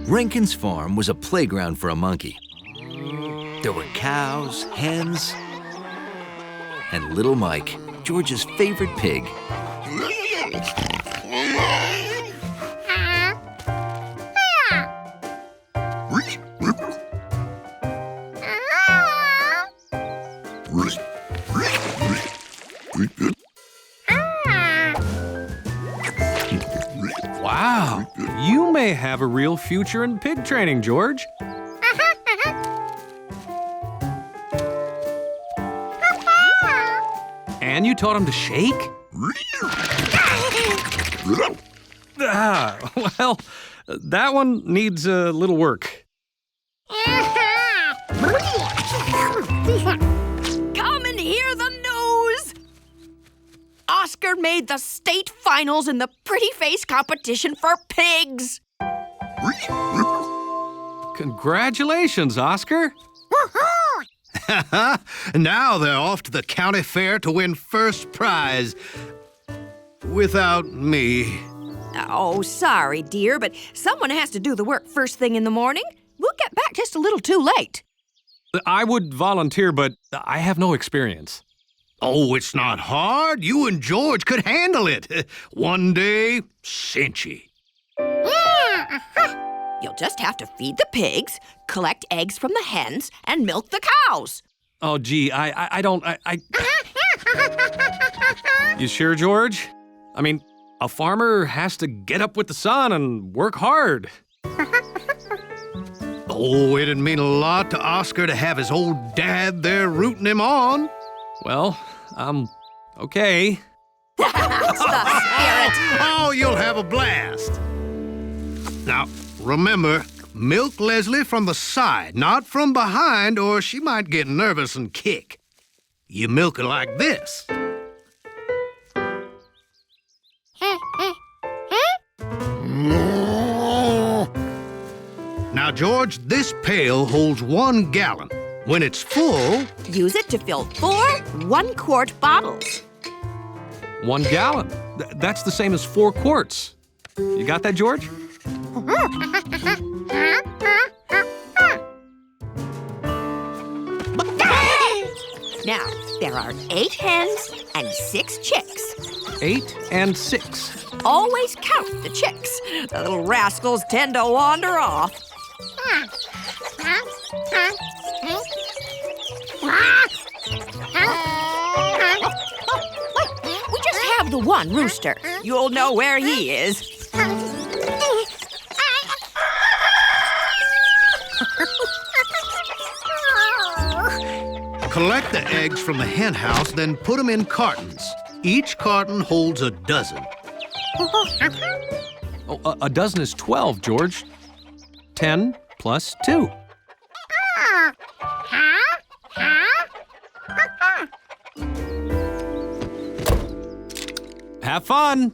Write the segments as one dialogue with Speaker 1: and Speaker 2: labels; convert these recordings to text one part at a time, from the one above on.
Speaker 1: Rankin's farm was a playground for a monkey. There were cows, hens, and little Mike, George's favorite pig.
Speaker 2: Wow, you may have a real future in pig training, George. And you taught him to shake? Well, that one needs a little work.
Speaker 3: Come and hear the news! Oscar made the state finals in the pretty face competition for pigs.
Speaker 2: Congratulations, Oscar.
Speaker 4: Now they're off to the county fair to win first prize. Without me.
Speaker 3: Oh, sorry, dear, but someone has to do the work first thing in the morning. We'll get back just a little too late.
Speaker 2: I would volunteer, but I have no experience.
Speaker 4: Oh, it's not hard. You and George could handle it. One day, cinchy.
Speaker 3: You'll just have to feed the pigs, collect eggs from the hens, and milk the cows.
Speaker 2: Oh, gee, I don't. You sure, George? I mean, a farmer has to get up with the sun and work hard.
Speaker 4: Oh, it'd mean a lot to Oscar to have his old dad there rooting him on.
Speaker 2: Well, okay.
Speaker 3: That's the spirit.
Speaker 4: Oh, you'll have a blast. Now, remember, milk Leslie from the side, not from behind, or she might get nervous and kick. You milk her like this. Now, George, this pail holds 1 gallon. When it's full...
Speaker 3: Use it to fill 4 one-quart bottles.
Speaker 2: 1 gallon. That's the same as 4 quarts. You got that, George?
Speaker 3: Now, there are 8 hens and 6 chicks.
Speaker 2: 8 and 6.
Speaker 3: Always count the chicks. The little rascals tend to wander off. We just have the one rooster. You'll know where he is.
Speaker 4: Collect the eggs from the hen house, then put them in cartons. Each carton holds a dozen.
Speaker 2: Oh, a dozen is 12, George. 10 plus 2. Have fun.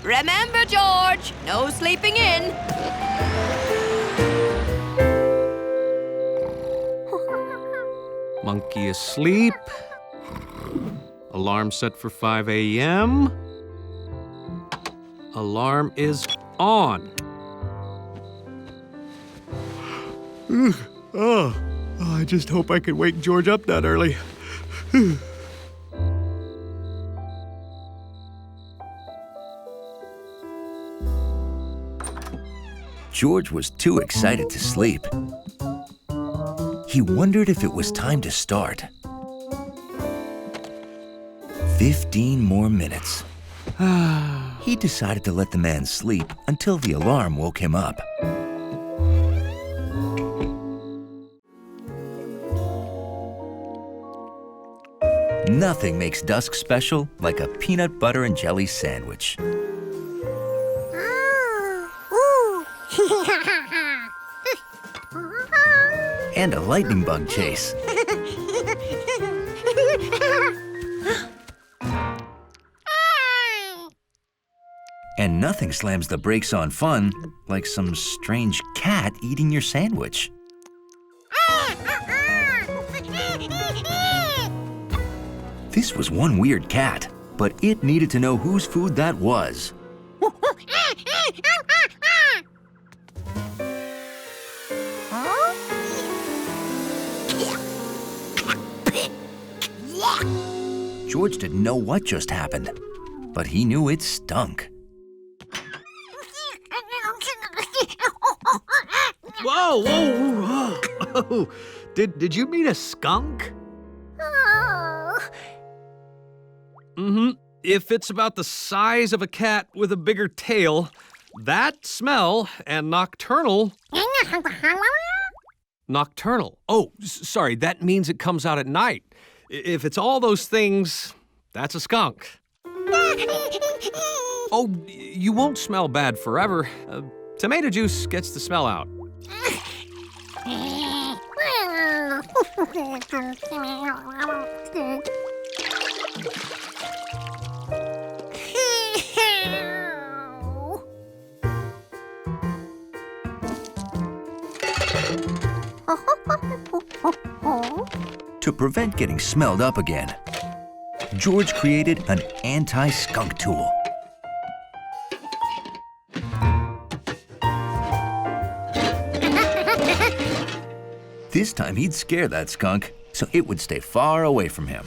Speaker 3: Remember, George, no sleeping in.
Speaker 2: Monkey asleep. Alarm set for 5 a.m. Alarm is on.
Speaker 5: I just hope I can wake George up that early.
Speaker 1: George was too excited to sleep. He wondered if it was time to start. 15 more minutes. He decided to let the man sleep until the alarm woke him up. Nothing makes dusk special like a peanut butter and jelly sandwich. And a lightning bug chase. And nothing slams the brakes on fun like some strange cat eating your sandwich. This was one weird cat. but it needed to know whose food that was. George didn't know what just happened, but he knew it stunk.
Speaker 2: Whoa, whoa, whoa. Did you mean a skunk? Mm-hmm. If it's about the size of a cat with a bigger tail, that smell and nocturnal. Nocturnal. Oh, sorry, that means it comes out at night. If it's all those things, that's a skunk. Oh, you won't smell bad forever. Tomato juice gets the smell out.
Speaker 1: To prevent getting smelled up again, George created an anti-skunk tool. This time he'd scare that skunk so it would stay far away from him.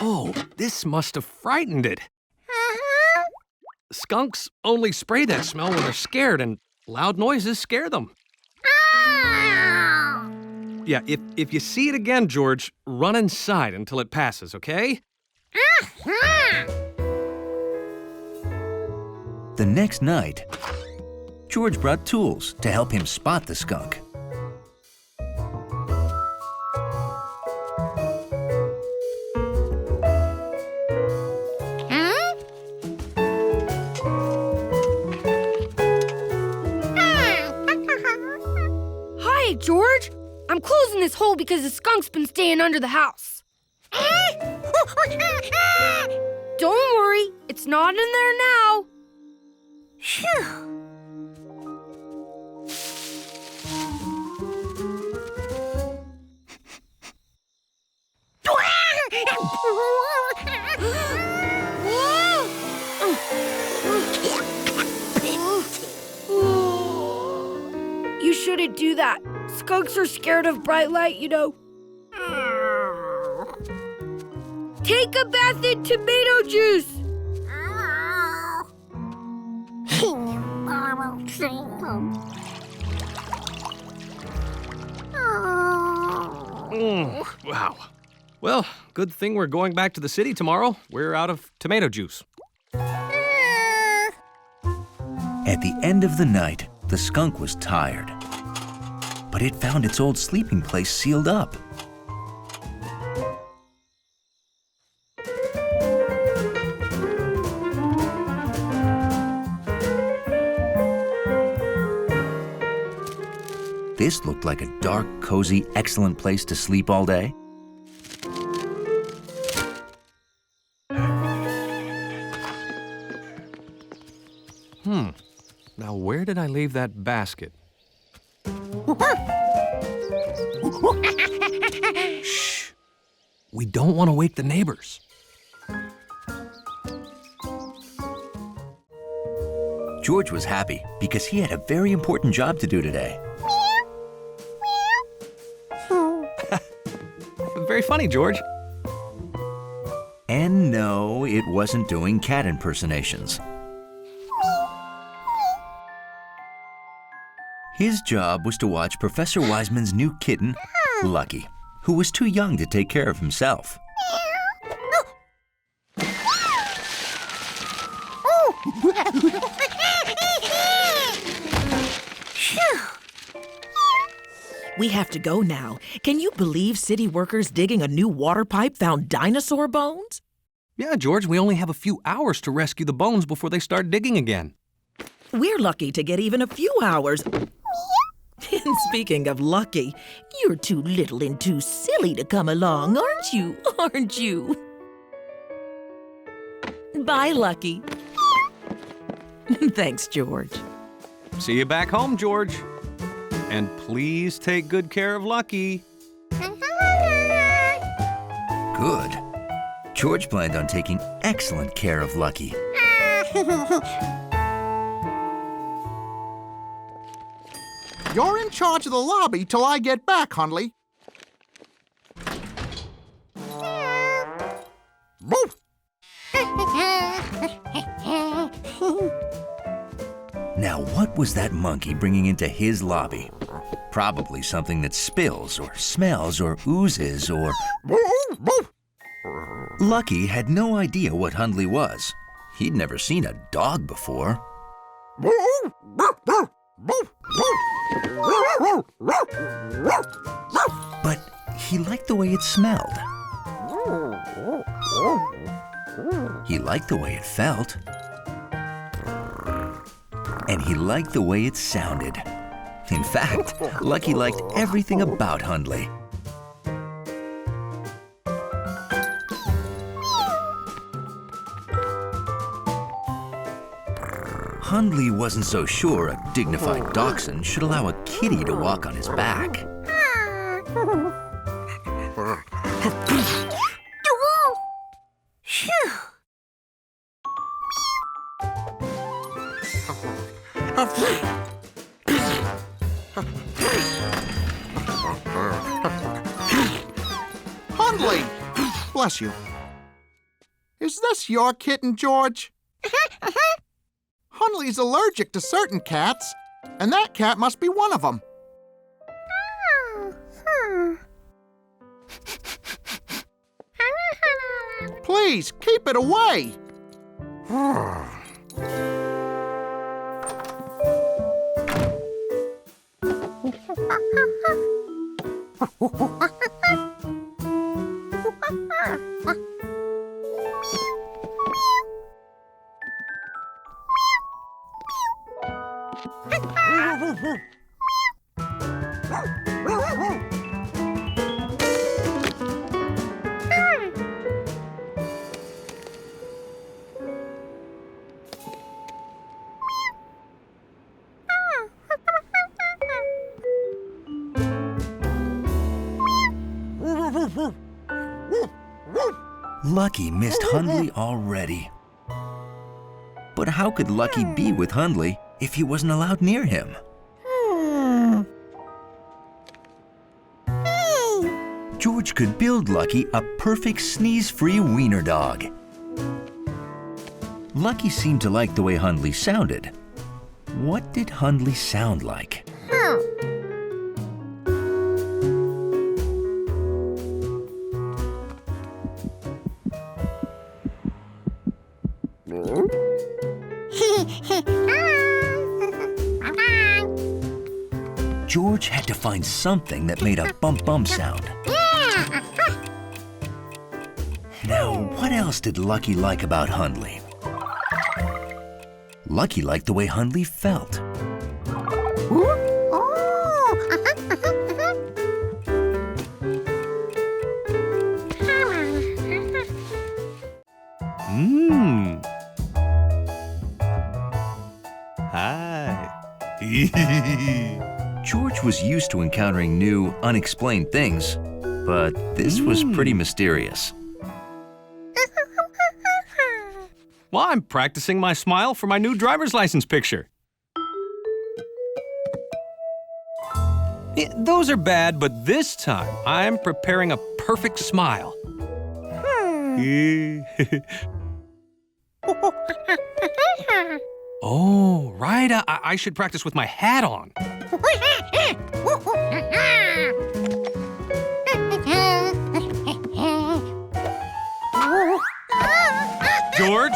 Speaker 2: Oh, this must have frightened it. Skunks only spray that smell when they're scared, and loud noises scare them. Yeah, if you see it again, George, run inside until it passes, okay?
Speaker 1: The next night, George brought tools to help him spot the skunk.
Speaker 6: Hi, George. I'm closing this hole because the skunk's been staying under the house. Don't worry, it's not in there now. You shouldn't do that. Skunks are scared of bright light, you know. Take a bath in tomato juice.
Speaker 2: Wow. Well, good thing we're going back to the city tomorrow. We're out of tomato juice.
Speaker 1: At the end of the night, the skunk was tired, but it found its old sleeping place sealed up. This looked like a dark, cozy, excellent place to sleep all day.
Speaker 2: Now, where did I leave that basket? Shh! We don't want to wake the neighbors.
Speaker 1: George was happy because he had a very important job to do today.
Speaker 2: Very funny, George.
Speaker 1: And no, it wasn't doing cat impersonations. His job was to watch Professor Wiseman's new kitten, Lucky, who was too young to take care of himself.
Speaker 7: We have to go now. Can you believe city workers digging a new water pipe found dinosaur bones?
Speaker 2: Yeah, George, we only have a few hours to rescue the bones before they start digging again.
Speaker 7: We're lucky to get even a few hours. And speaking of lucky, you're too little and too silly to come along, aren't you? Aren't you? Bye, Lucky. Thanks, George.
Speaker 2: See you back home, George. And please take good care of Lucky.
Speaker 1: Good. George planned on taking excellent care of Lucky.
Speaker 8: You're in charge of the lobby till I get back, Hundley. Woof!
Speaker 1: Now, what was that monkey bringing into his lobby? Probably something that spills or smells or oozes or... Lucky had no idea what Hundley was. He'd never seen a dog before. But he liked the way it smelled. He liked the way it felt. And he liked the way it sounded. In fact, Lucky liked everything about Hundley. Hundley wasn't so sure a dignified dachshund should allow a kitty to walk on his back.
Speaker 8: Hundley! Bless you. Is this your kitten, George? Hundley's allergic to certain cats, and that cat must be one of them. Please, keep it away.
Speaker 1: Lucky missed Hundley already. But how could Lucky be with Hundley if he wasn't allowed near him? George could build Lucky a perfect sneeze-free wiener dog. Lucky seemed to like the way Hundley sounded. What did Hundley sound like? George had to find something that made a bump-bump sound. Now, what else did Lucky like about Hundley? Lucky liked the way Hundley felt.
Speaker 2: Hi.
Speaker 1: George was used to encountering new, unexplained things, but this was pretty mysterious.
Speaker 2: Well, I'm practicing my smile for my new driver's license picture. Those are bad, but this time I'm preparing a perfect smile. Oh, right. I should practice with my hat on. George?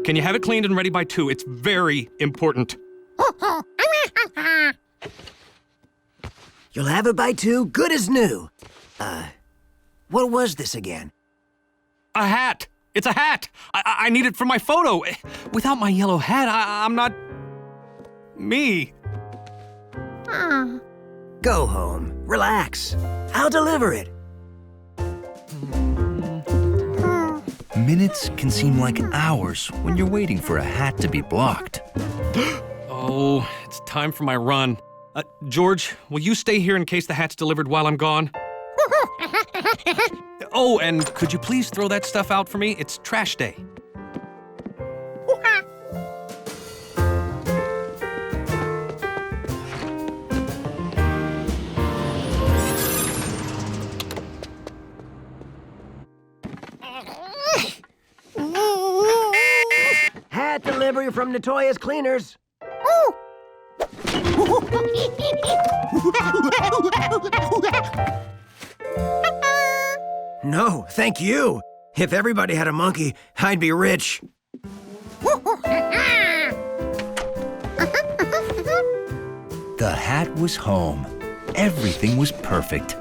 Speaker 2: Can you have it cleaned and ready by 2? It's very important.
Speaker 9: You'll have it by 2? Good as new. What was this again?
Speaker 2: A hat. It's a hat. I need it for my photo. Without my yellow hat, I'm not... me.
Speaker 9: Go home. Relax. I'll deliver it.
Speaker 1: Minutes can seem like hours when you're waiting for a hat to be blocked.
Speaker 2: Oh, it's time for my run. George, will you stay here in case the hat's delivered while I'm gone? Oh, and could you please throw that stuff out for me? It's trash day.
Speaker 9: Hat delivery from Natoya's Cleaners. No, thank you. If everybody had a monkey, I'd be rich.
Speaker 1: The hat was home. Everything was perfect.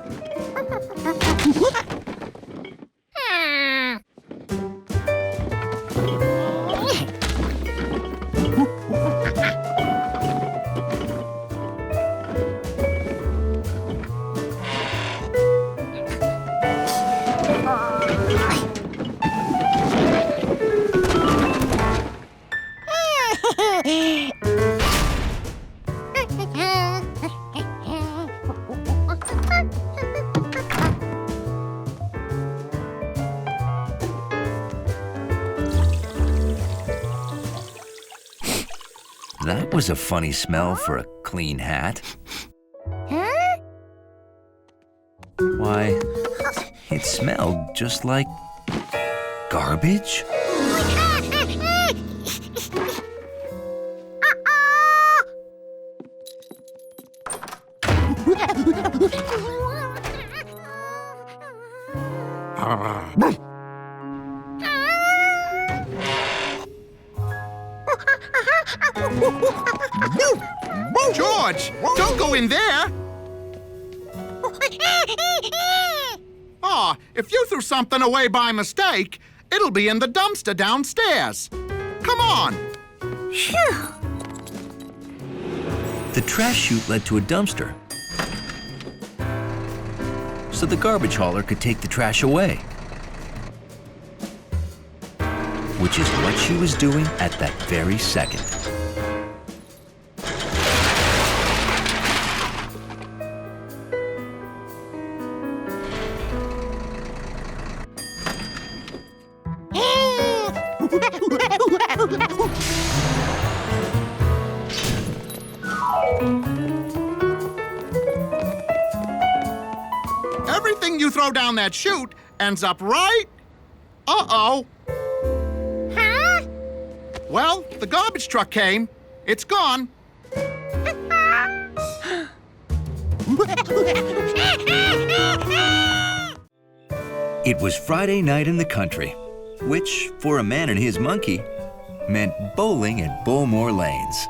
Speaker 1: That was a funny smell for a clean hat. Why, it smelled just like garbage.
Speaker 8: George, don't go in there! Aw, if you threw something away by mistake, it'll be in the dumpster downstairs. Come on!
Speaker 1: The trash chute led to a dumpster, so the garbage hauler could take the trash away. Which is what she was doing at that very second.
Speaker 8: Everything you throw down that chute ends up right... Uh-oh. Huh? Well, the garbage truck came. It's gone.
Speaker 1: It was Friday night in the country, which, for a man and his monkey, meant bowling at Bowmore Lanes.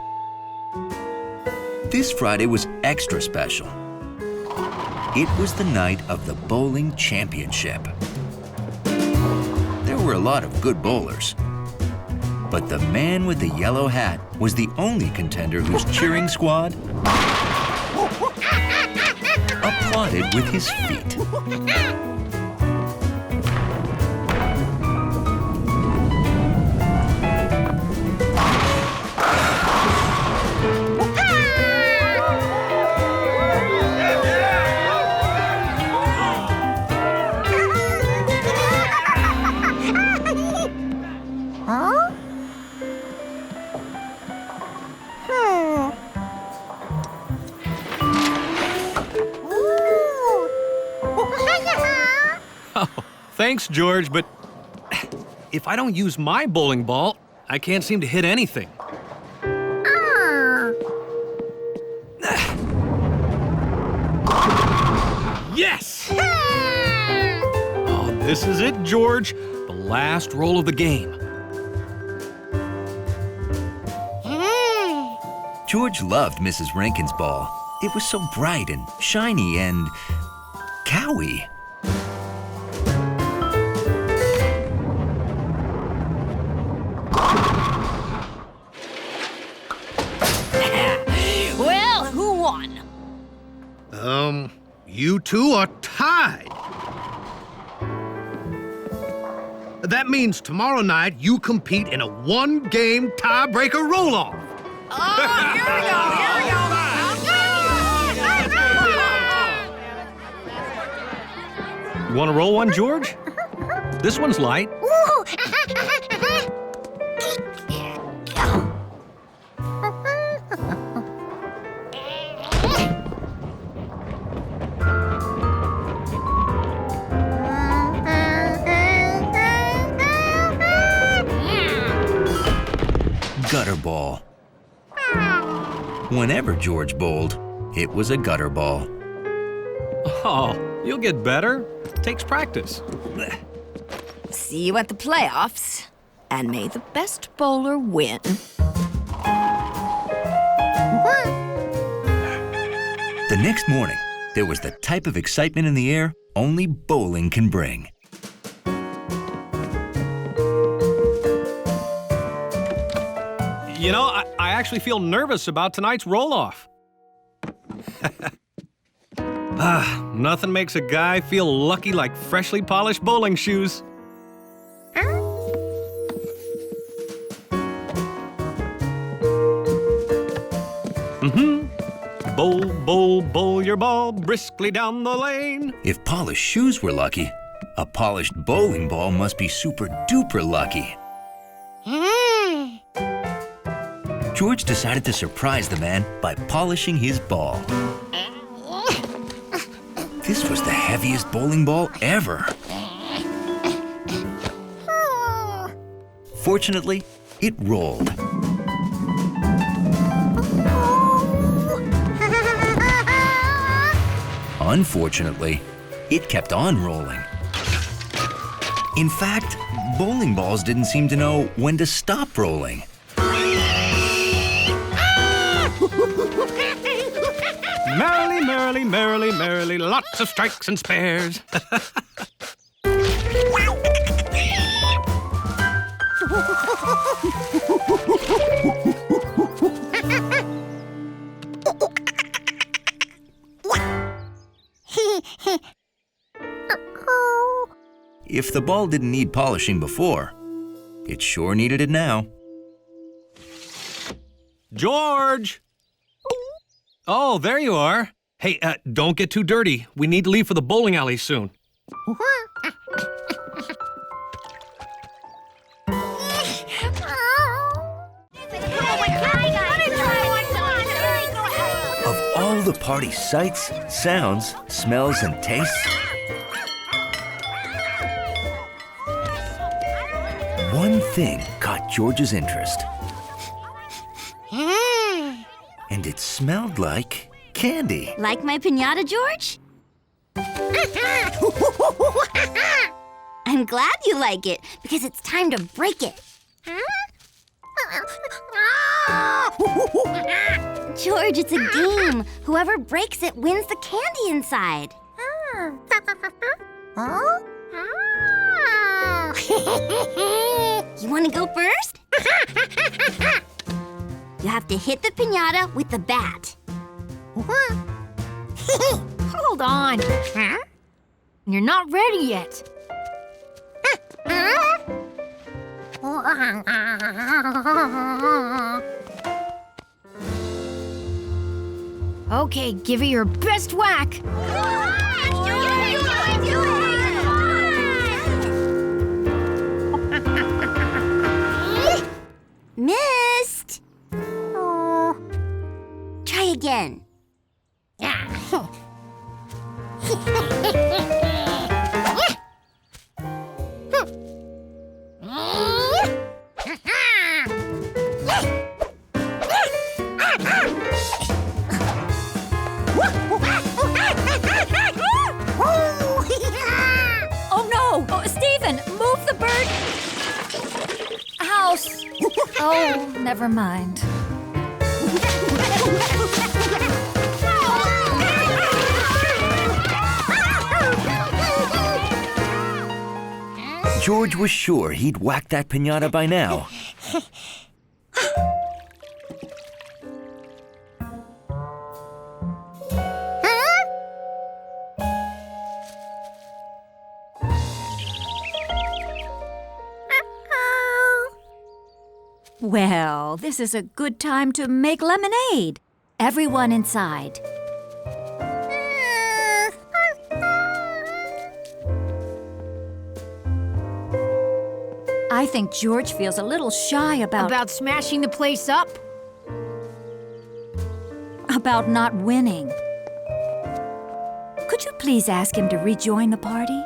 Speaker 1: This Friday was extra special. It was the night of the bowling championship. There were a lot of good bowlers, but the man with the yellow hat was the only contender whose cheering squad applauded with his feet.
Speaker 2: Thanks, George, but if I don't use my bowling ball, I can't seem to hit anything. Yes! Oh, this is it, George. The last roll of the game.
Speaker 1: George loved Mrs. Rankin's ball. It was so bright and shiny and cowy.
Speaker 3: Well, who won?
Speaker 4: You two are tied. That means tomorrow night you compete in a one-game tiebreaker roll-off.
Speaker 3: Oh, here we go,
Speaker 2: Want to roll one, George? This one's light.
Speaker 1: Gutter ball. Whenever George bowled, it was a gutter ball.
Speaker 2: Oh, you'll get better. Takes practice.
Speaker 3: See you at the playoffs, and may the best bowler win.
Speaker 1: The next morning, there was the type of excitement in the air only bowling can bring.
Speaker 2: You know, I actually feel nervous about tonight's roll-off. Nothing makes a guy feel lucky like freshly polished bowling shoes. Bowl, bowl, bowl your ball briskly down the lane.
Speaker 1: If polished shoes were lucky, a polished bowling ball must be super duper lucky. George decided to surprise the man by polishing his ball. This was the heaviest bowling ball ever. Fortunately, it rolled. Unfortunately, it kept on rolling. In fact, bowling balls didn't seem to know when to stop rolling.
Speaker 2: Merrily, merrily, merrily, merrily, lots of strikes and spares.
Speaker 1: If the ball didn't need polishing before, it sure needed it now.
Speaker 2: George! Oh, there you are. Hey, don't get too dirty. We need to leave for the bowling alley soon.
Speaker 1: Of all the party sights, sounds, smells, and tastes, one thing caught George's interest. And it smelled like candy.
Speaker 10: Like my piñata, George? I'm glad you like it, because it's time to break it. George, it's a game. Whoever breaks it wins the candy inside. You want to go first? You have to hit the piñata with the bat.
Speaker 6: Hold on. You're not ready yet. Okay, give it your best whack.
Speaker 10: Missed. Try again.
Speaker 3: Oh no! Oh, Stephen, move the bird! House! Oh, never mind.
Speaker 1: George was sure he'd whacked that piñata by now.
Speaker 11: Well, this is a good time to make lemonade. Everyone inside. I think George feels a little shy
Speaker 6: About smashing the place up?
Speaker 11: about not winning. Could you please ask him to rejoin the party?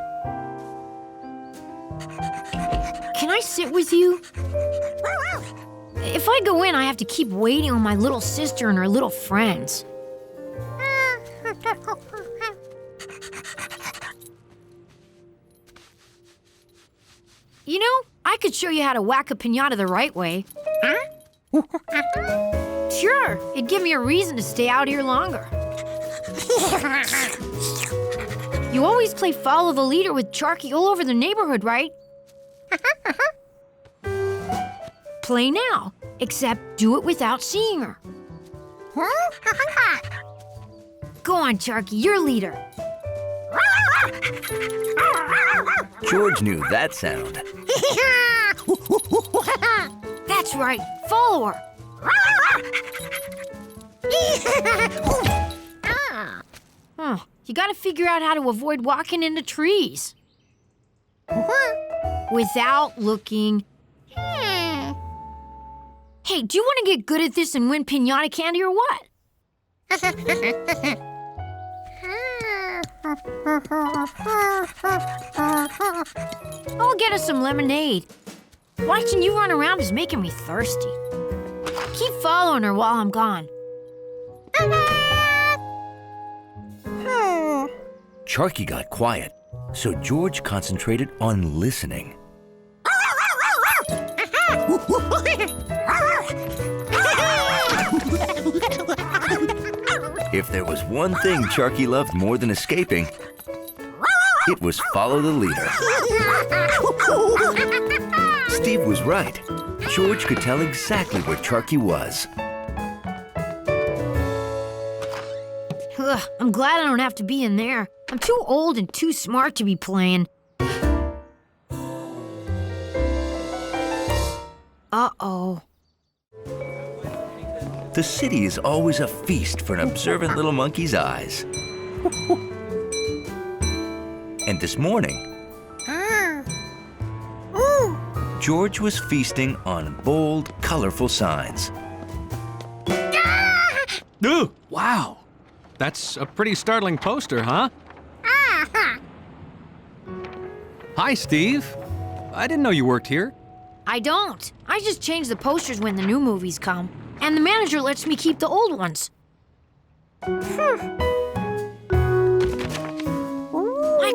Speaker 6: Can I sit with you? If I go in, I have to keep waiting on my little sister and her little friends. You know, I could show you how to whack a piñata the right way. Sure, it'd give me a reason to stay out here longer. You always play follow the leader with Charky all over the neighborhood, right? Play now, except do it without seeing her. Go on, Charky, you're leader.
Speaker 1: George knew that sound.
Speaker 6: That's right, follow her. You gotta figure out how to avoid walking into trees. Without looking. Hey, do you want to get good at this and win piñata candy or what? I'll get us some lemonade. Watching you run around is making me thirsty. Keep following her while I'm gone.
Speaker 1: Charky got quiet, so George concentrated on listening. If there was one thing Charky loved more than escaping, it was follow the leader. Steve was right. George could tell exactly where Charky was.
Speaker 6: Ugh, I'm glad I don't have to be in there. I'm too old and too smart to be playing. Uh-oh.
Speaker 1: The city is always a feast for an observant little monkey's eyes. And this morning, George was feasting on bold, colorful signs.
Speaker 2: Ooh, wow. That's a pretty startling poster, huh? Hi, Steve. I didn't know you worked here.
Speaker 6: I don't. I just change the posters when the new movies come. And the manager lets me keep the old ones. My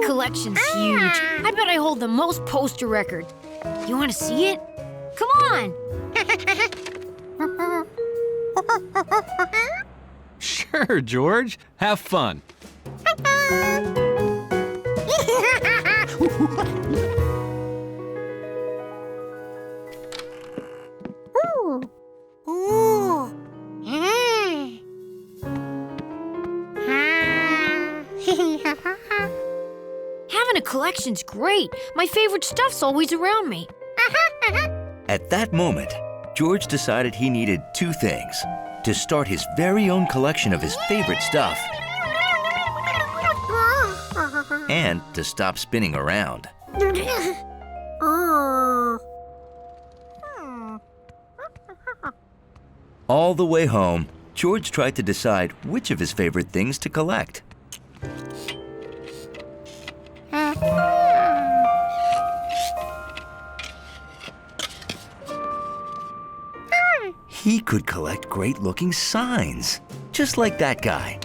Speaker 6: collection's huge. I bet I hold the most poster record. You want to see it? Come on!
Speaker 2: Sure, George. Have fun.
Speaker 6: Having a collection's great. My favorite stuff's always around me.
Speaker 1: At that moment, George decided he needed two things: to start his very own collection of his favorite stuff, and to stop spinning around. All the way home, George tried to decide which of his favorite things to collect. He could collect great-looking signs, just like that guy.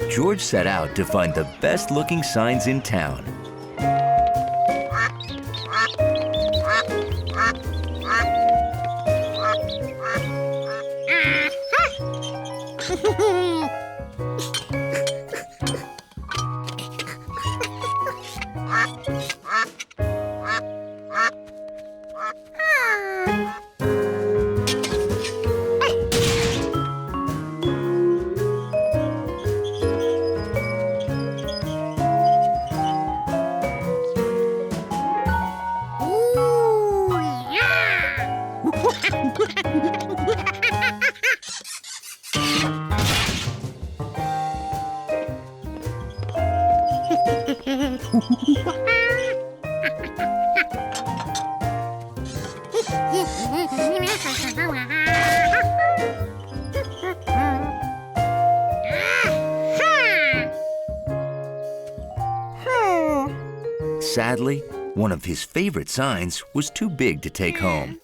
Speaker 1: George set out to find the best-looking signs in town. Sadly, one of his favorite signs was too big to take home.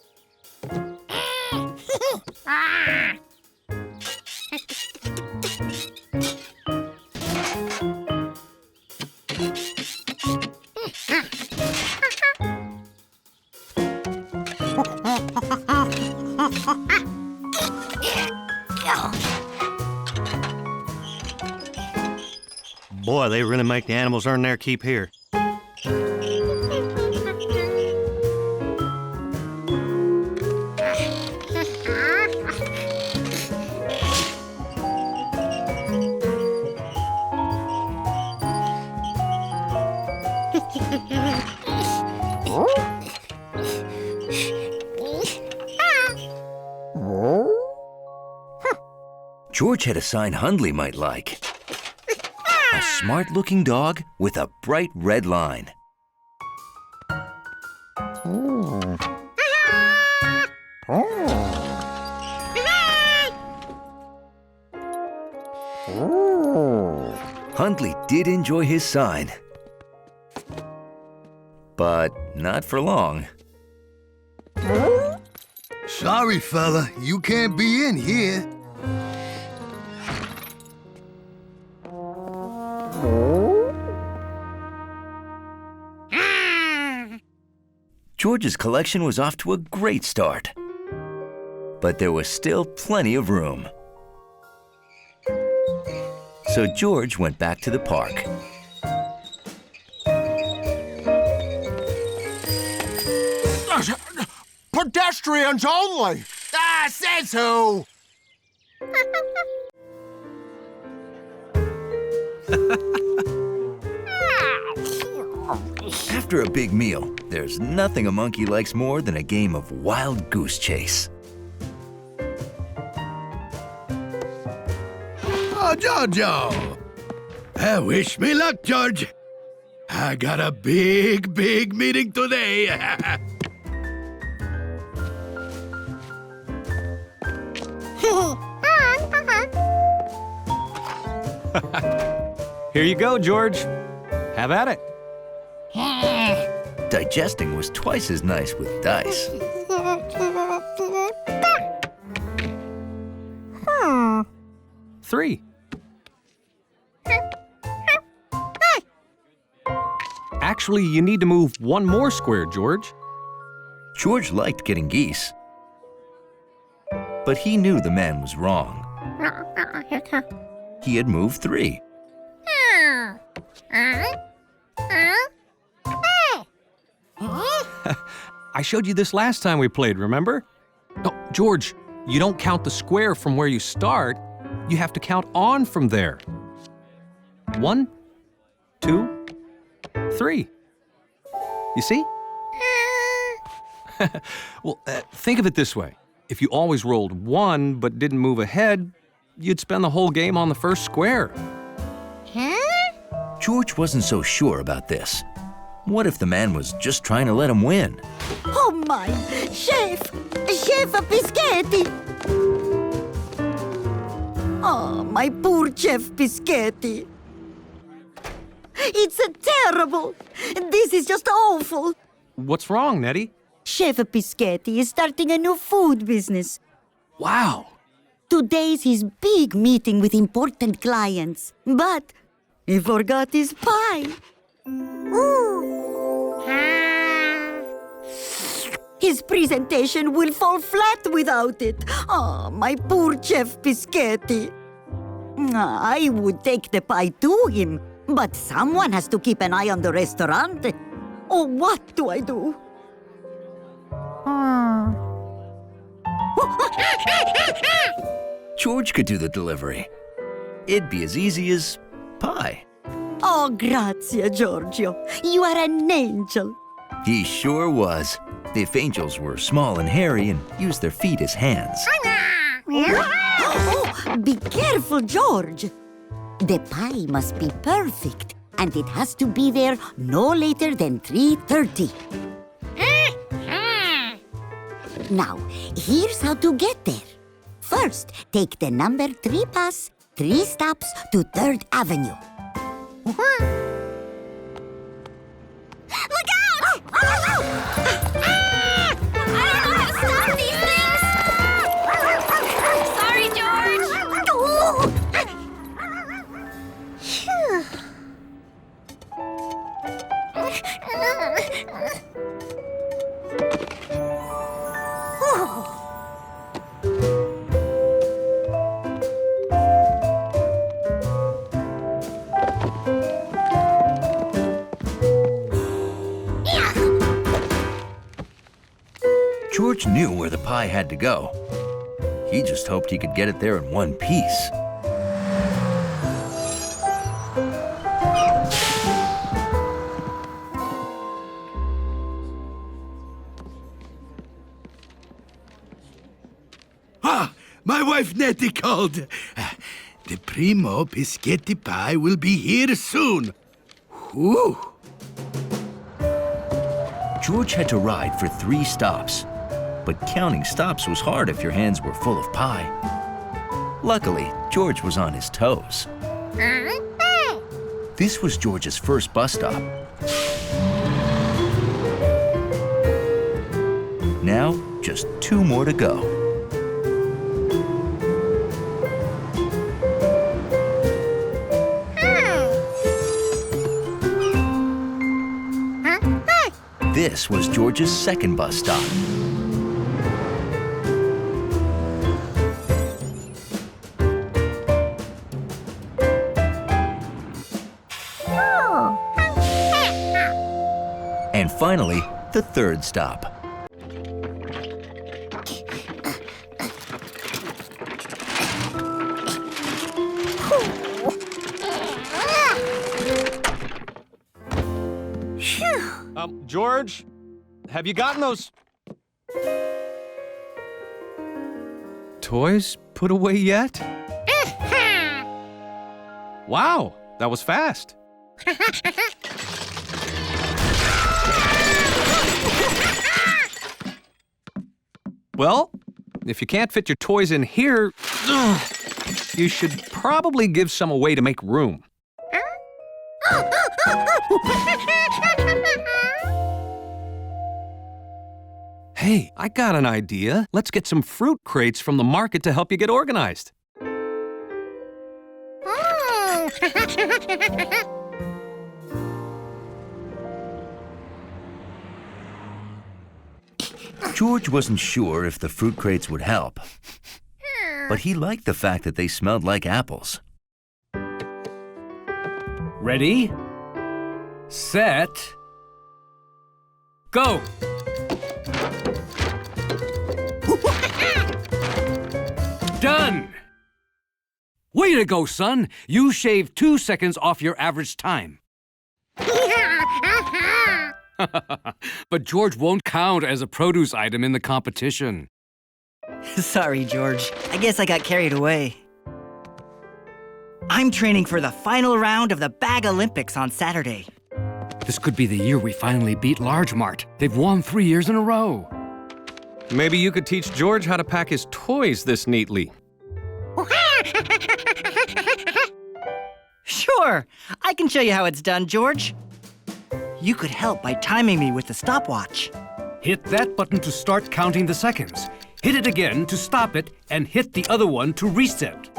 Speaker 5: Boy, they really make the animals earn their keep here.
Speaker 1: George had a sign Hundley might like. A smart-looking dog with a bright red line. Hundley did enjoy his sign, but not for long.
Speaker 4: Sorry, fella, you can't be in here.
Speaker 1: George's collection was off to a great start, but there was still plenty of room. So George went back to the park.
Speaker 8: Pedestrians only! Ah, says who?
Speaker 1: After a big meal, there's nothing a monkey likes more than a game of wild goose chase.
Speaker 4: Oh, Jojo! Wish me luck, George. I got a big meeting today.
Speaker 2: Here you go, George. Have at it.
Speaker 1: Digesting was twice as nice with dice.
Speaker 2: 3. Actually, you need to move one more square, George.
Speaker 1: George liked getting geese, but he knew the man was wrong. He had moved 3.
Speaker 2: I showed you this last time we played, remember? No, George, you don't count the square from where you start. You have to count on from there. 1, 2, 3. You see? Well, think of it this way. If you always rolled 1 but didn't move ahead, you'd spend the whole game on the first square.
Speaker 1: George wasn't so sure about this. What if the man was just trying to let him win?
Speaker 12: Oh my! Chef Bischetti! Oh, my poor Chef Bischetti. It's terrible. This is just awful.
Speaker 2: What's wrong, Nettie?
Speaker 12: Chef Bischetti is starting a new food business.
Speaker 2: Wow.
Speaker 12: Today's his big meeting with important clients. But he forgot his pie. His presentation will fall flat without it. Oh, my poor Chef Bischetti. I would take the pie to him, but someone has to keep an eye on the restaurant. Oh, what do I do?
Speaker 1: George could do the delivery. It'd be as easy as pie.
Speaker 12: Oh, grazie, Giorgio. You are an angel.
Speaker 1: He sure was. If angels were small and hairy and used their feet as hands.
Speaker 12: Oh, be careful, George. The pie must be perfect. and it has to be there no later than 3:30. Now, here's how to get there. First, take the number 3 bus, 3 stops to 3rd Avenue.
Speaker 10: Look out! I don't know how to stop these things! Sorry, George!
Speaker 1: George knew where the pie had to go. He just hoped he could get it there in one piece.
Speaker 5: Ah, my wife Nettie called. The primo biscotti pie will be here soon. Whew.
Speaker 1: George had to ride for 3 stops, but counting stops was hard if your hands were full of pie. Luckily, George was on his toes. This was George's first bus stop. Now, just 2 more to go. This was George's second bus stop. And finally, the third stop.
Speaker 2: George, have you gotten those toys put away yet? Wow, that was fast. Well, if you can't fit your toys in here, you should probably give some away to make room. Hey, I got an idea. Let's get some fruit crates from the market to help you get organized.
Speaker 1: George wasn't sure if the fruit crates would help, but he liked the fact that they smelled like apples.
Speaker 13: Ready, set, go! Done! Way to go, son! You shaved 2 seconds off your average time. But George won't count as a produce item in the competition.
Speaker 14: Sorry, George. I guess I got carried away. I'm training for the final round of the Bag Olympics on Saturday.
Speaker 13: This could be the year we finally beat Large Mart. They've won 3 years in a row.
Speaker 2: Maybe you could teach George how to pack his toys this neatly.
Speaker 14: Sure, I can show you how it's done, George. You could help by timing me with the stopwatch.
Speaker 13: Hit that button to start counting the seconds. Hit it again to stop it, and hit the other one to reset.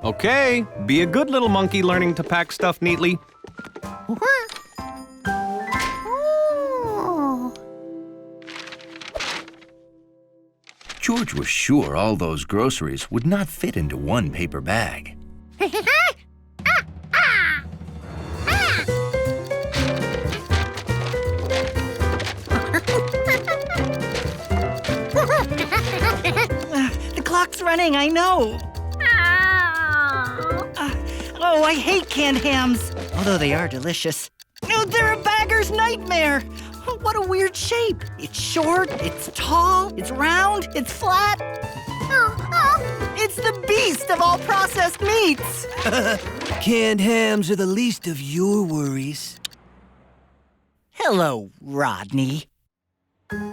Speaker 2: Okay, be a good little monkey learning to pack stuff neatly.
Speaker 1: George was sure all those groceries would not fit into one paper bag.
Speaker 14: The clock's running, I know. Oh, I hate canned hams, although they are delicious. Oh, they're a bagger's nightmare. What a weird shape. It's short, it's tall, it's round, it's flat. It's the beast of all processed meats!
Speaker 9: Canned hams are the least of your worries.
Speaker 14: Hello, Rodney.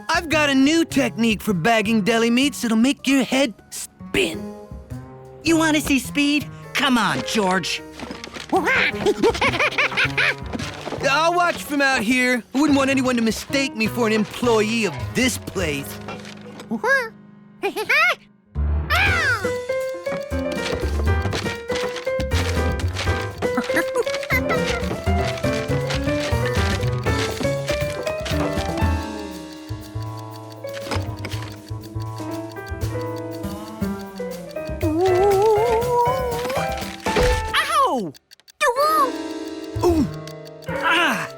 Speaker 9: I've got a new technique for bagging deli meats that'll make your head spin.
Speaker 14: You want to see speed? Come on, George.
Speaker 9: I'll watch from out here. I wouldn't want anyone to mistake me for an employee of this place.
Speaker 14: Ow! Ooh. Ah!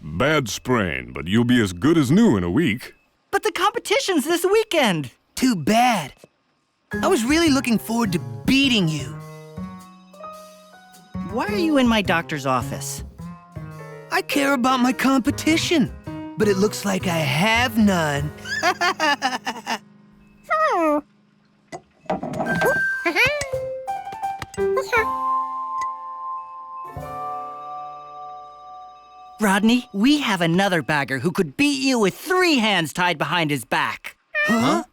Speaker 15: Bad sprain, but you'll be as good as new in a week.
Speaker 14: But the competition's this weekend.
Speaker 9: Too bad. I was really looking forward to beating you.
Speaker 14: Why are you in my doctor's office?
Speaker 9: I care about my competition, but it looks like I have none.
Speaker 14: Rodney, we have another bagger who could beat you with 3 hands tied behind his back.
Speaker 9: Huh?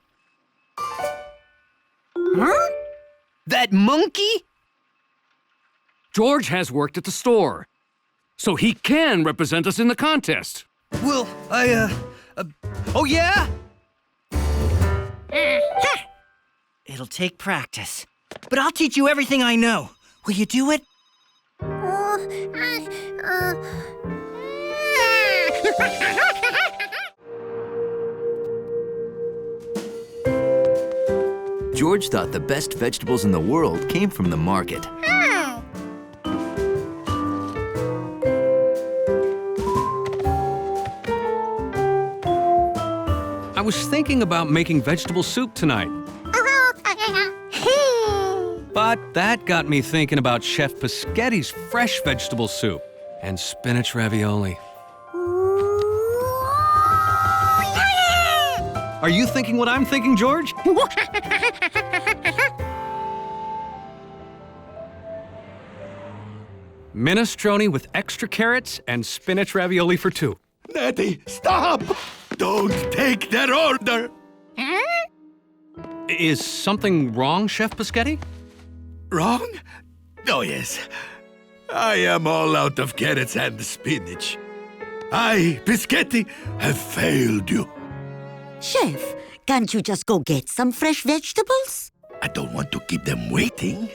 Speaker 9: Huh? That monkey?
Speaker 13: George has worked at the store, so he can represent us in the contest.
Speaker 9: Well, oh yeah?
Speaker 14: It'll take practice, but I'll teach you everything I know. Will you do it?
Speaker 1: George thought the best vegetables in the world came from the market.
Speaker 2: I was thinking about making vegetable soup tonight. But that got me thinking about Chef Pischetti's fresh vegetable soup and spinach ravioli. Are you thinking what I'm thinking, George? Minestrone with extra carrots and spinach ravioli for 2.
Speaker 5: Nettie, stop! Don't take that order!
Speaker 2: Is something wrong, Chef Pischetti?
Speaker 5: Wrong? Oh, yes. I am all out of carrots and spinach. I, Pischetti, have failed you.
Speaker 12: Chef, can't you just go get some fresh vegetables?
Speaker 5: I don't want to keep them waiting.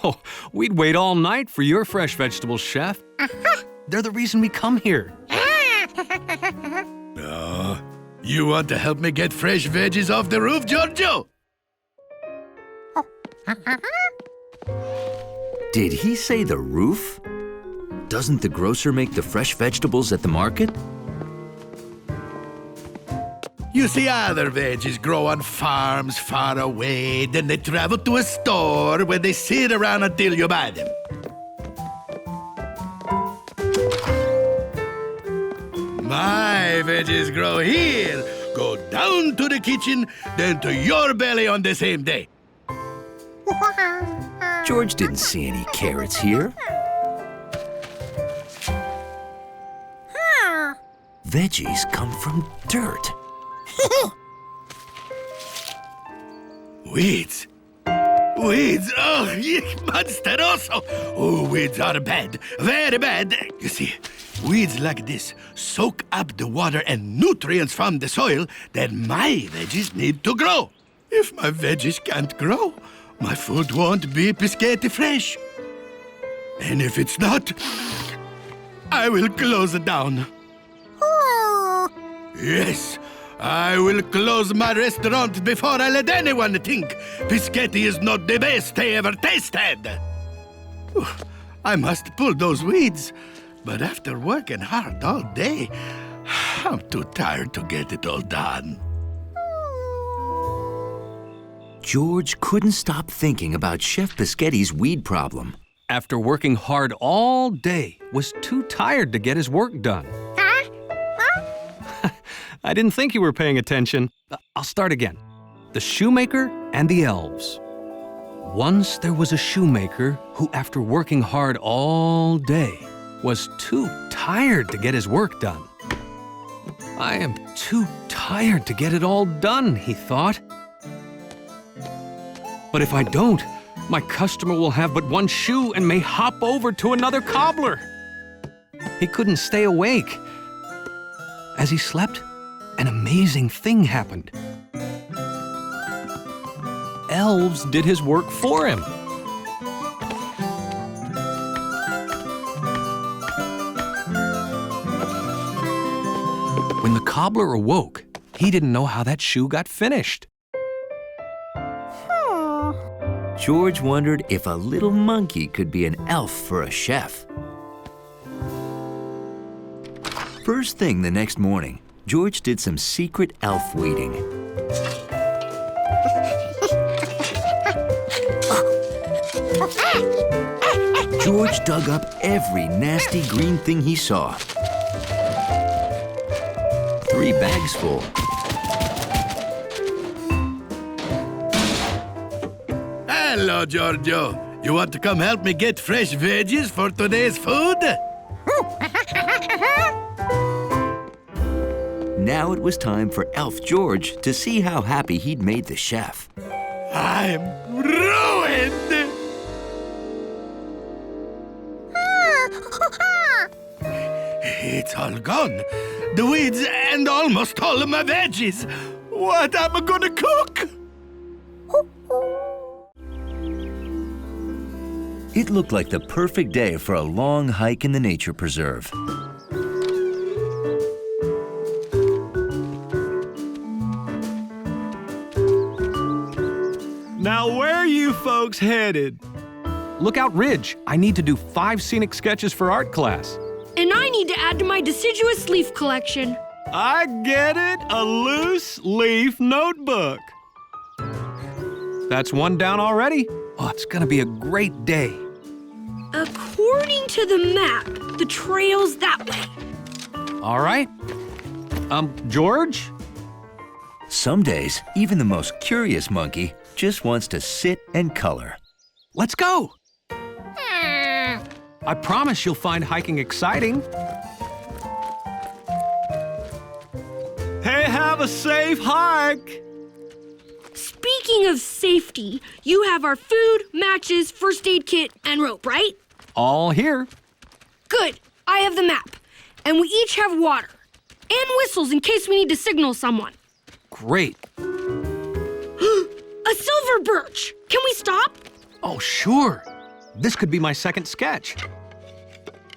Speaker 2: Oh, we'd wait all night for your fresh vegetables, Chef. They're the reason we come here.
Speaker 5: Oh, you want to help me get fresh veggies off the roof, Giorgio?
Speaker 1: Did he say the roof? Doesn't the grocer make the fresh vegetables at the market?
Speaker 5: You see, other veggies grow on farms far away, then they travel to a store where they sit around until you buy them. My veggies grow here, go down to the kitchen, then to your belly on the same day.
Speaker 1: George didn't see any carrots here. Veggies come from dirt.
Speaker 5: Weeds. Weeds, oh, monsteroso. Oh, weeds are bad, very bad. You see, weeds like this soak up the water and nutrients from the soil that my veggies need to grow. If my veggies can't grow, my food won't be Pischetti fresh. And if it's not, I will close it down. Yes, I will close my restaurant before I let anyone think Pischetti is not the best they ever tasted. I must pull those weeds, but after working hard all day, I'm too tired to get it all done.
Speaker 1: George couldn't stop thinking about Chef Pischetti's weed problem.
Speaker 2: After working hard all day, was too tired to get his work done. I didn't think you were paying attention. I'll start again. The shoemaker and the elves. Once there was a shoemaker who, after working hard all day, was too tired to get his work done. I am too tired to get it all done, he thought. But if I don't, my customer will have but one shoe and may hop over to another cobbler. He couldn't stay awake. As he slept, an amazing thing happened. Elves did his work for him. When the cobbler awoke, he didn't know how that shoe got finished.
Speaker 1: George wondered if a little monkey could be an elf for a chef. First thing the next morning, George did some secret elf weeding. George dug up every nasty green thing he saw. 3 bags full.
Speaker 5: Hello, Giorgio. You want to come help me get fresh veggies for today's food?
Speaker 1: Now it was time for Elf George to see how happy he'd made the chef.
Speaker 5: I'm ruined! It's all gone. The weeds and almost all of my veggies. What am I gonna cook?
Speaker 1: It looked like the perfect day for a long hike in the nature preserve.
Speaker 2: Now, where are you folks headed? Lookout Ridge. I need to do 5 scenic sketches for art class.
Speaker 16: And I need to add to my deciduous leaf collection.
Speaker 2: I get it, a loose leaf notebook. That's one down already. Oh, it's gonna be a great day.
Speaker 16: According to the map, the trail's that way.
Speaker 2: All right. George?
Speaker 1: Some days, even the most curious monkey just wants to sit and color.
Speaker 2: Let's go. I promise you'll find hiking exciting. Hey, have a safe hike.
Speaker 16: Speaking of safety, you have our food, matches, first aid kit, and rope, right?
Speaker 2: All here.
Speaker 16: Good. I have the map. And we each have water. And whistles in case we need to signal someone.
Speaker 2: Great.
Speaker 16: A silver birch. Can we stop?
Speaker 2: Oh, sure. This could be my second sketch.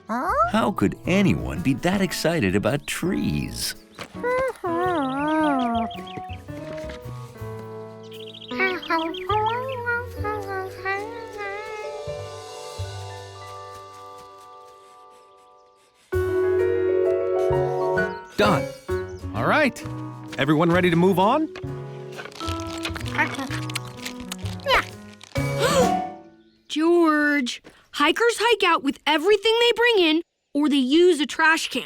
Speaker 1: How could anyone be that excited about trees?
Speaker 2: Done. All right. Everyone ready to move on?
Speaker 16: George, hikers hike out with everything they bring in, or they use a trash can.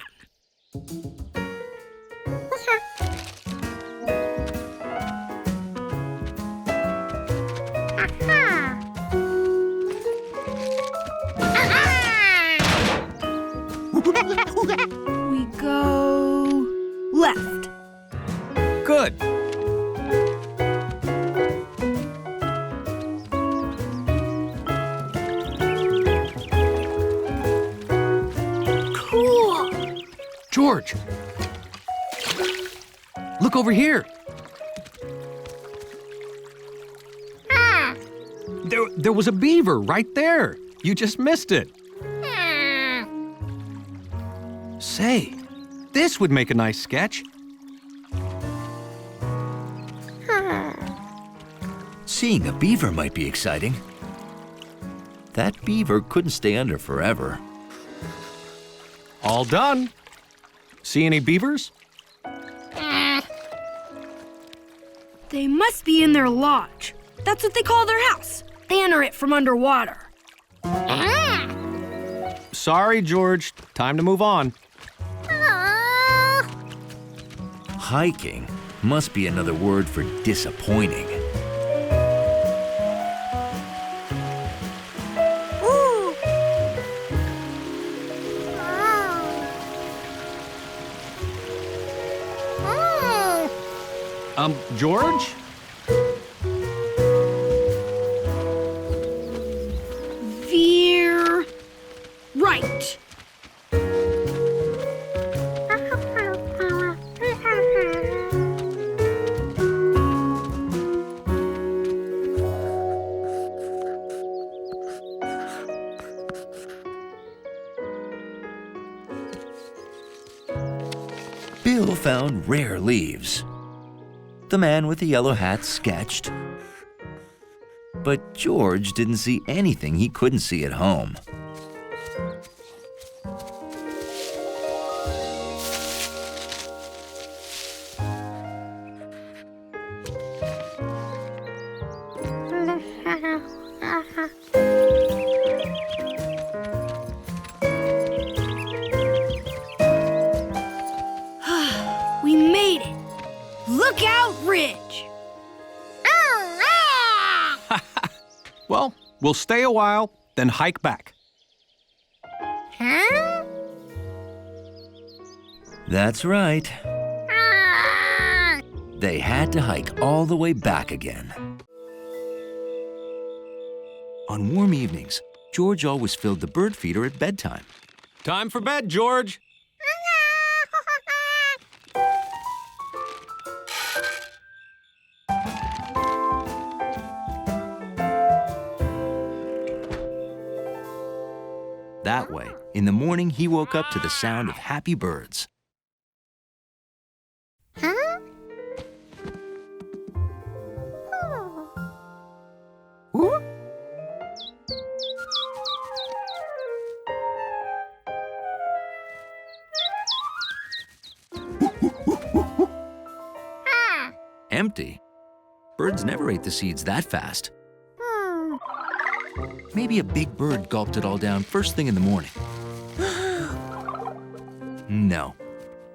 Speaker 16: We go left.
Speaker 2: Good.
Speaker 16: Cool.
Speaker 2: George, look over here. There was a beaver right there. You just missed it. Say, this would make a nice sketch.
Speaker 1: Seeing a beaver might be exciting. That beaver couldn't stay under forever.
Speaker 2: All done. See any beavers?
Speaker 16: They must be in their lodge. That's what they call their house. They enter it from underwater.
Speaker 2: Sorry, George. Time to move on.
Speaker 1: Hiking must be another word for disappointing.
Speaker 2: George?
Speaker 16: Veer right.
Speaker 1: Bill found rare leaves. The man with the yellow hat sketched. But George didn't see anything he couldn't see at home.
Speaker 16: We made it. Lookout Ridge.
Speaker 2: Well, we'll stay a while, then hike back.
Speaker 16: Huh?
Speaker 1: That's right. They had to hike all the way back again. On warm evenings, George always filled the bird feeder at bedtime.
Speaker 2: Time for bed, George.
Speaker 1: That way, in the morning, he woke up to the sound of happy birds.
Speaker 10: Huh?
Speaker 1: Ooh. Empty. Birds never ate the seeds that fast. Maybe a big bird gulped it all down first thing in the morning. No.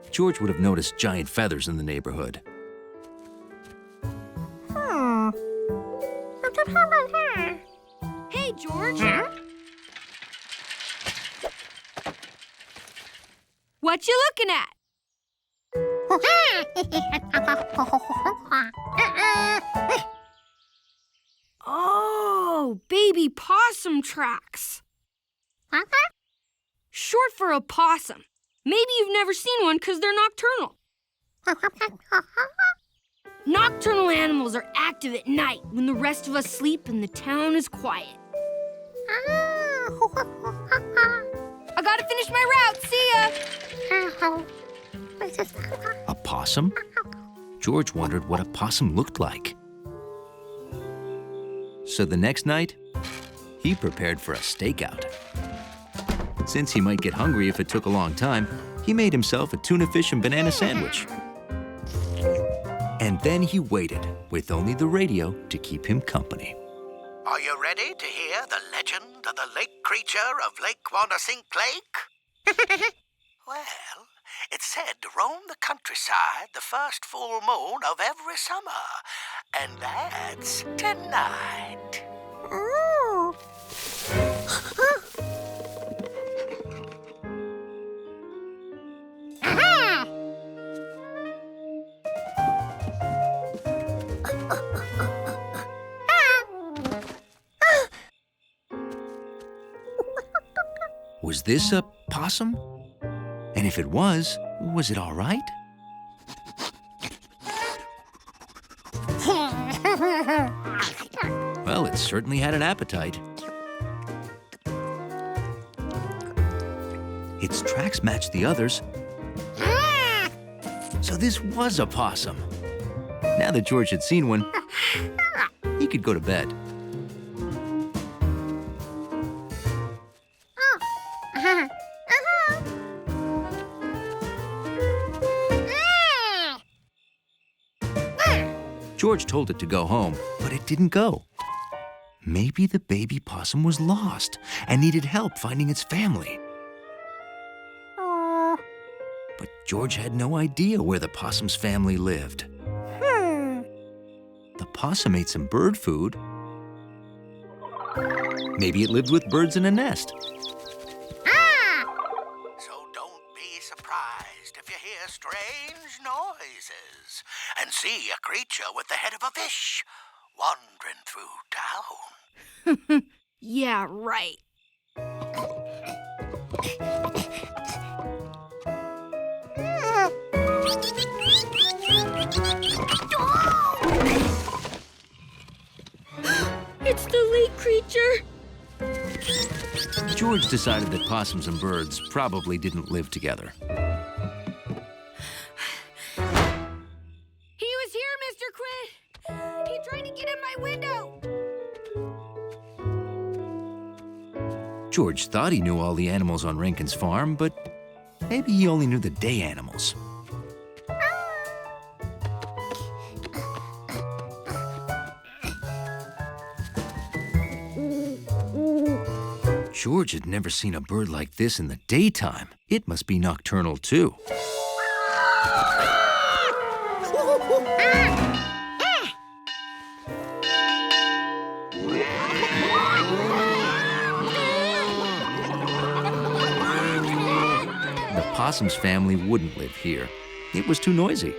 Speaker 1: George would have noticed giant feathers in the neighborhood.
Speaker 16: Hey, George. What you looking at? Oh, baby possum tracks. Short for opossum. Maybe you've never seen one because they're nocturnal. Nocturnal animals are active at night when the rest of us sleep and the town is quiet. I gotta finish my route. See ya.
Speaker 1: A possum? George wondered what a possum looked like. So the next night, he prepared for a stakeout. Since he might get hungry if it took a long time, he made himself a tuna fish and banana sandwich. And then he waited, with only the radio to keep him company.
Speaker 17: Are you ready to hear the legend of the lake creature of Lake Wanasink Lake? Well, it's said to roam the countryside the first full moon of every summer, and that's tonight.
Speaker 10: Ooh.
Speaker 1: Was this a possum? And if it was it all right? Well, it certainly had an appetite. Its tracks matched the others. So this was a possum. Now that George had seen one, he could go to bed. George told it to go home, but it didn't go. Maybe the baby possum was lost and needed help finding its family. But George had no idea where the possum's family lived. The possum ate some bird food. Maybe it lived with birds in a nest.
Speaker 17: So don't be surprised if you hear strange noises and see a creature with the head of a fish wandering through town.
Speaker 16: Yeah, right. It's the lake creature.
Speaker 1: George decided that possums and birds probably didn't live together.
Speaker 6: He was here, Mr. Quinn. He tried to get in my window.
Speaker 1: George thought he knew all the animals on Rankin's farm, but maybe he only knew the day animals. George had never seen a bird like this in the daytime. It must be nocturnal, too. The possum's family wouldn't live here. It was too noisy.